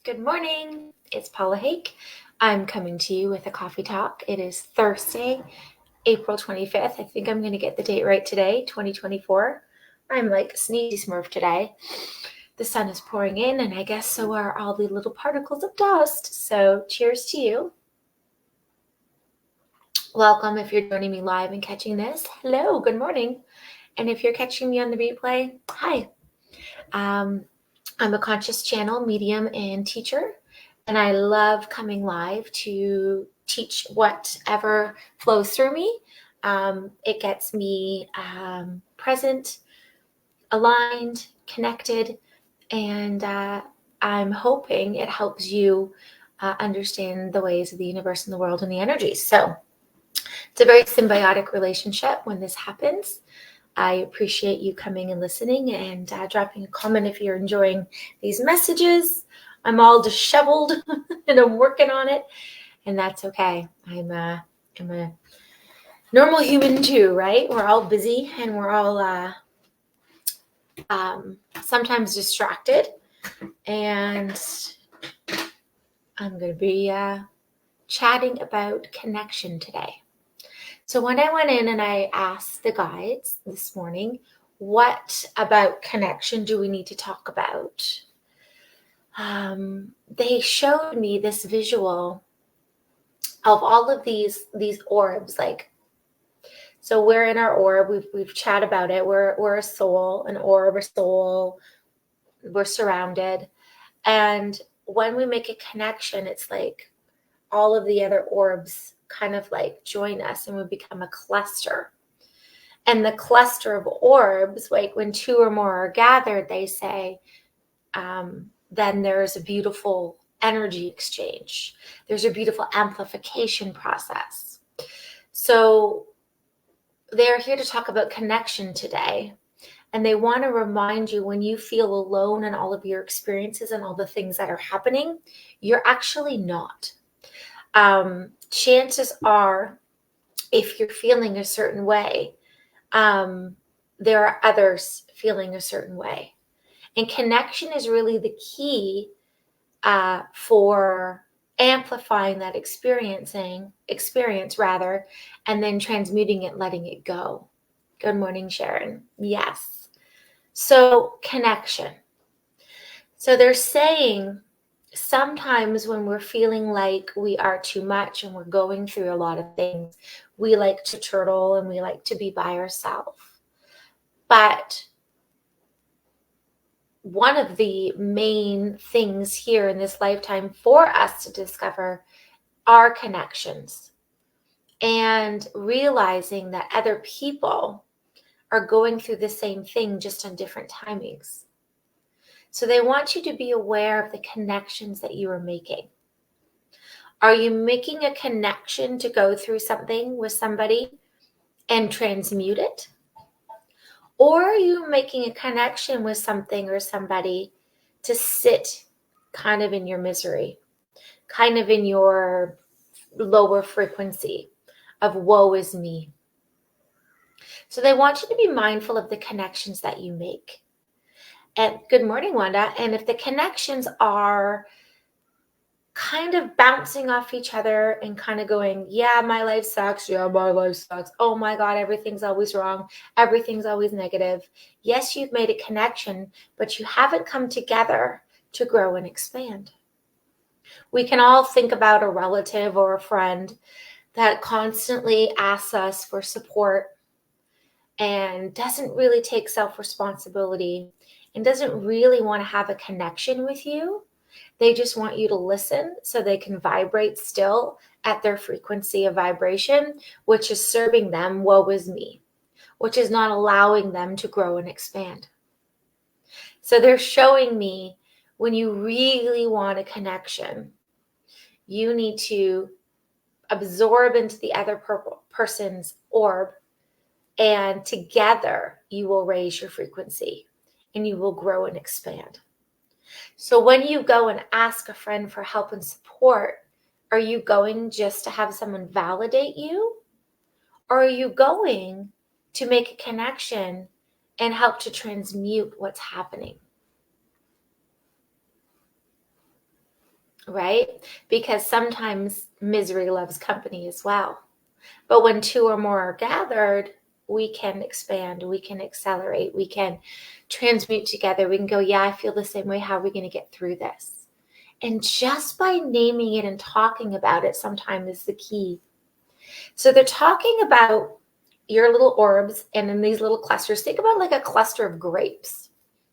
Good morning. It's Paula Haick. I'm coming to you with a coffee talk. It is Thursday, April 25th. I think I'm going to get the date right today, 2024. I'm like sneezy smurf today. The sun is pouring in, and I guess so are all the little particles of dust. So cheers to you. Welcome if you're joining me live and catching this. Hello, good morning. And if you're catching me on the replay, hi. I'm a conscious channel, medium, and teacher, and I love coming live to teach whatever flows through me. It gets me present, aligned, connected, and I'm hoping it helps you understand the ways of the universe and the world and the energies. So it's a very symbiotic relationship when this happens. I appreciate you coming and listening and dropping a comment if you're enjoying these messages. I'm all disheveled and I'm working on it, and that's okay. I'm a normal human too, right? We're all busy and we're all sometimes distracted, and I'm going to be chatting about connection today. So when I went in and I asked the guides this morning, what about connection do we need to talk about? They showed me this visual of all of these orbs. Like, so we're in our orb. We've chatted about it. We're a soul, an orb, a soul. We're surrounded, and when we make a connection, it's like all of the other orbs kind of like join us and we become a cluster. And the cluster of orbs, like when two or more are gathered, they say, then there's a beautiful energy exchange. There's a beautiful amplification process. So they're here to talk about connection today. And they want to remind you, when you feel alone in all of your experiences and all the things that are happening, you're actually not. Chances are, if you're feeling a certain way, there are others feeling a certain way. And connection is really the key for amplifying that experience, and then transmuting it, letting it go. Good morning, Sharon. Yes. So connection. So they're saying sometimes when we're feeling like we are too much and we're going through a lot of things, we like to turtle and we like to be by ourselves. But one of the main things here in this lifetime for us to discover are connections, and realizing that other people are going through the same thing, just on different timings. So they want you to be aware of the connections that you are making. Are you making a connection to go through something with somebody and transmute it? Or are you making a connection with something or somebody to sit kind of in your misery, kind of in your lower frequency of woe is me? So they want you to be mindful of the connections that you make. And good morning, Wanda. And if the connections are kind of bouncing off each other and kind of going, yeah, my life sucks. Yeah, my life sucks. Oh my God, everything's always wrong. Everything's always negative. Yes, you've made a connection, but you haven't come together to grow and expand. We can all think about a relative or a friend that constantly asks us for support and doesn't really take self-responsibility and doesn't really want to have a connection with you. They just want you to listen so they can vibrate still at their frequency of vibration, which is serving them woe is me, which is not allowing them to grow and expand. So they're showing me, when you really want a connection, you need to absorb into the other person's orb, and together you will raise your frequency and you will grow and expand. So when you go and ask a friend for help and support, are you going just to have someone validate you? Or are you going to make a connection and help to transmute what's happening? right? Because sometimes misery loves company as well. But when two or more are gathered, we can expand, we can accelerate, we can transmute together. We can go, yeah, I feel the same way. How are we going to get through this? And just by naming it and talking about it sometimes is the key. So they're talking about your little orbs and in these little clusters. Think about like a cluster of grapes.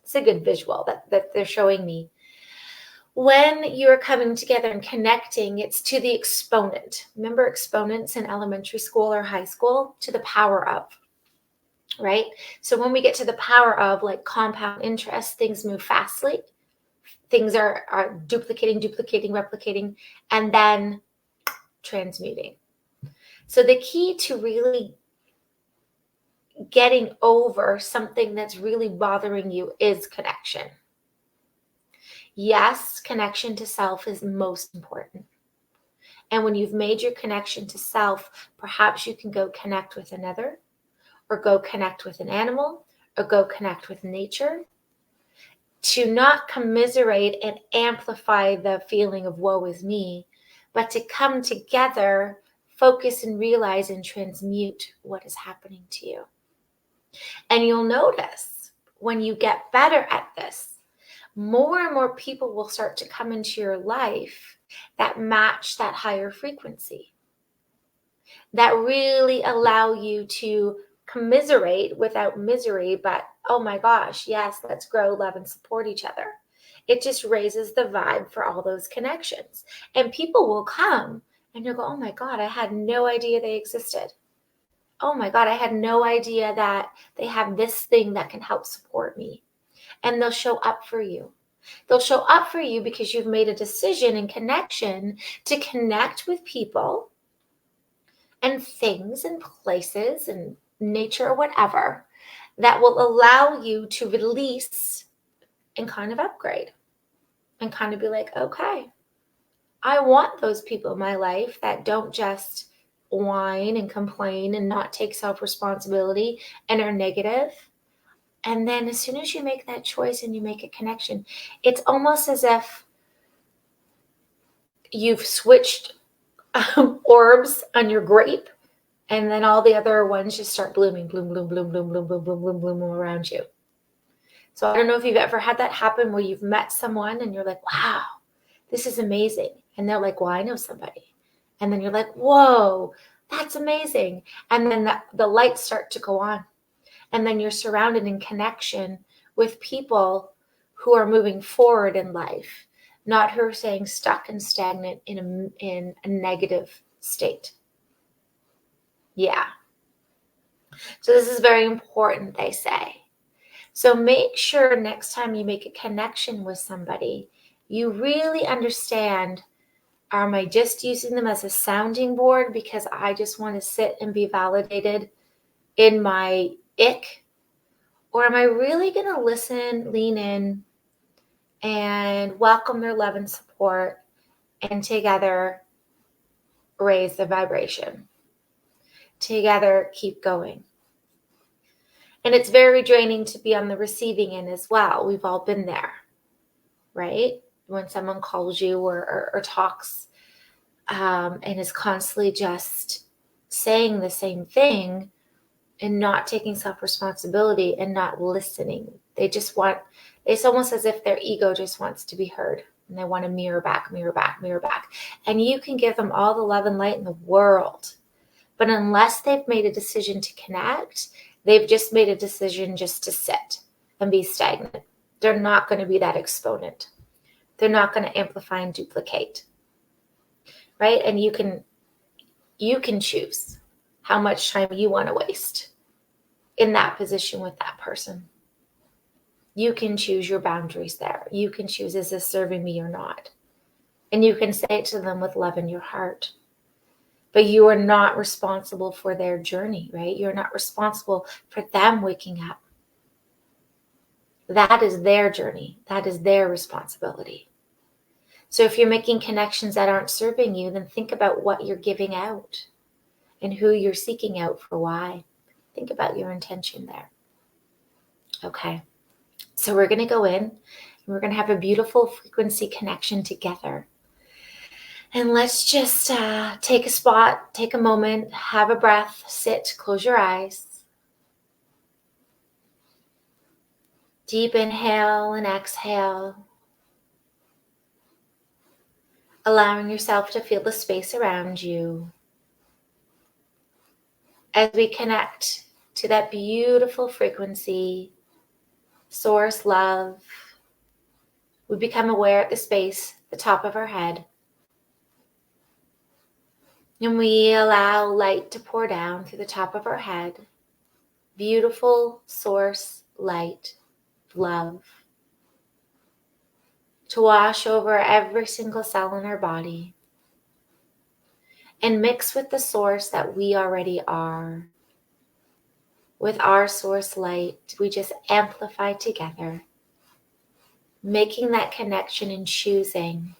It's a good visual that they're showing me. When you're coming together and connecting, it's to the exponent. Remember exponents in elementary school or high school? To the power of, right? So when we get to the power of, like compound interest, things move fastly. Things are duplicating, replicating, and then transmuting. So the key to really getting over something that's really bothering you is connection. Yes, connection to self is most important. And when you've made your connection to self, perhaps you can go connect with another, or go connect with an animal, or go connect with nature, to not commiserate and amplify the feeling of woe is me, but to come together, focus and realize and transmute what is happening to you. And you'll notice when you get better at this, more and more people will start to come into your life that match that higher frequency, that really allow you to commiserate without misery, but oh my gosh, yes, let's grow, love, and support each other. It just raises the vibe for all those connections. And people will come and you'll go, oh my God, I had no idea they existed. Oh my God, I had no idea that they have this thing that can help support me. And they'll show up for you. They'll show up for you because you've made a decision and connection to connect with people and things and places and nature or whatever that will allow you to release and kind of upgrade and kind of be like, okay, I want those people in my life that don't just whine and complain and not take self-responsibility and are negative. And then as soon as you make that choice and you make a connection, it's almost as if you've switched orbs on your grape, and then all the other ones just start blooming, bloom, bloom, bloom, bloom, bloom, bloom, bloom, bloom, bloom, bloom around you. So I don't know if you've ever had that happen where you've met someone and you're like, wow, this is amazing. And they're like, well, I know somebody. And then you're like, whoa, that's amazing. And then the lights start to go on. And then you're surrounded in connection with people who are moving forward in life, not who are staying stuck and stagnant in a negative state. Yeah. So this is very important, they say. So make sure next time you make a connection with somebody, you really understand, am I just using them as a sounding board because I just want to sit and be validated in my ick? Or am I really going to listen, lean in, and welcome their love and support, and together raise the vibration? Together keep going. And it's very draining to be on the receiving end as well. We've all been there, right? When someone calls you or talks and is constantly just saying the same thing and not taking self-responsibility and not listening. It's almost as if their ego just wants to be heard, and they want to mirror back. And you can give them all the love and light in the world. But unless they've made a decision to connect, they've just made a decision just to sit and be stagnant. They're not going to be that exponent. They're not going to amplify and duplicate, right? And you can choose how much time you want to waste in that position with that person. You can choose your boundaries there. You can choose, is this serving me or not? And you can say it to them with love in your heart. But you are not responsible for their journey, right? You're not responsible for them waking up. That is their journey. That is their responsibility. So if you're making connections that aren't serving you, then think about what you're giving out and who you're seeking out for why. Think about your intention there. Okay. So we're going to go in and we're going to have a beautiful frequency connection together. And let's just take a spot, take a moment, have a breath, sit, close your eyes. Deep inhale and exhale. Allowing yourself to feel the space around you. As we connect to that beautiful frequency, source love, we become aware of the space, the top of our head. And we allow light to pour down through the top of our head. Beautiful source light, love, to wash over every single cell in our body and mix with the source that we already are. With our source light, we just amplify together, making that connection and choosing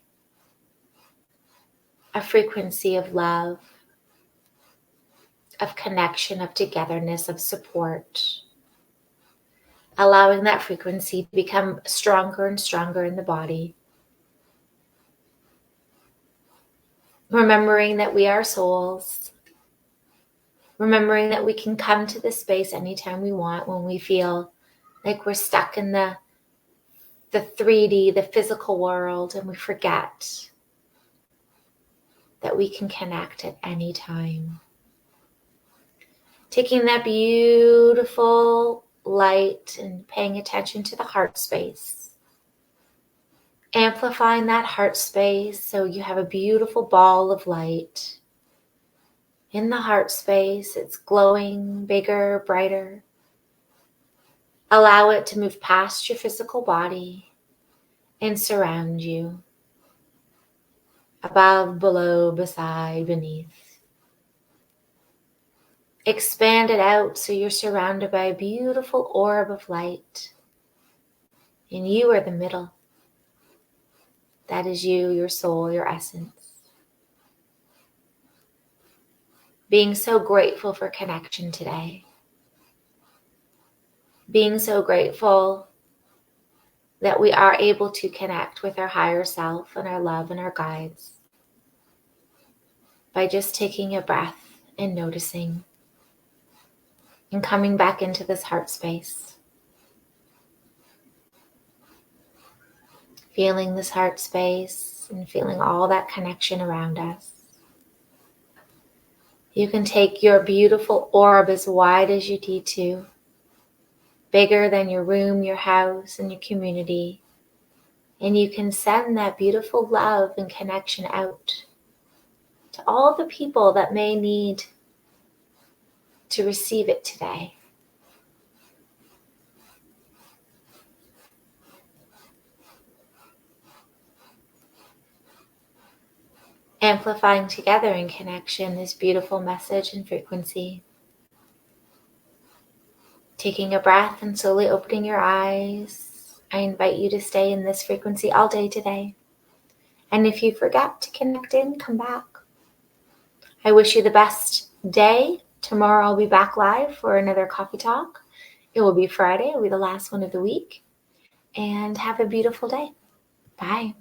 a frequency of love, of connection, of togetherness, of support, allowing that frequency to become stronger and stronger in the body. Remembering that we are souls, remembering that we can come to this space anytime we want when we feel like we're stuck in the 3D, the physical world, and we forget that we can connect at any time. Taking that beautiful light and paying attention to the heart space. Amplifying that heart space so you have a beautiful ball of light. In the heart space, it's glowing, bigger, brighter. Allow it to move past your physical body and surround you. Above, below, beside, beneath. Expand it out so you're surrounded by a beautiful orb of light. And you are the middle. That is you, your soul, your essence. Being so grateful for connection today. Being so grateful that we are able to connect with our higher self and our love and our guides by just taking a breath and noticing and coming back into this heart space. Feeling this heart space and feeling all that connection around us. You can take your beautiful orb as wide as you need to, bigger than your room, your house, and your community. And you can send that beautiful love and connection out to all the people that may need to receive it today. Amplifying together in connection this beautiful message and frequency. Taking a breath and slowly opening your eyes. I invite you to stay in this frequency all day today. And if you forget to connect in, come back. I wish you the best day. Tomorrow I'll be back live for another coffee talk. It will be Friday. It will be the last one of the week. And have a beautiful day. Bye.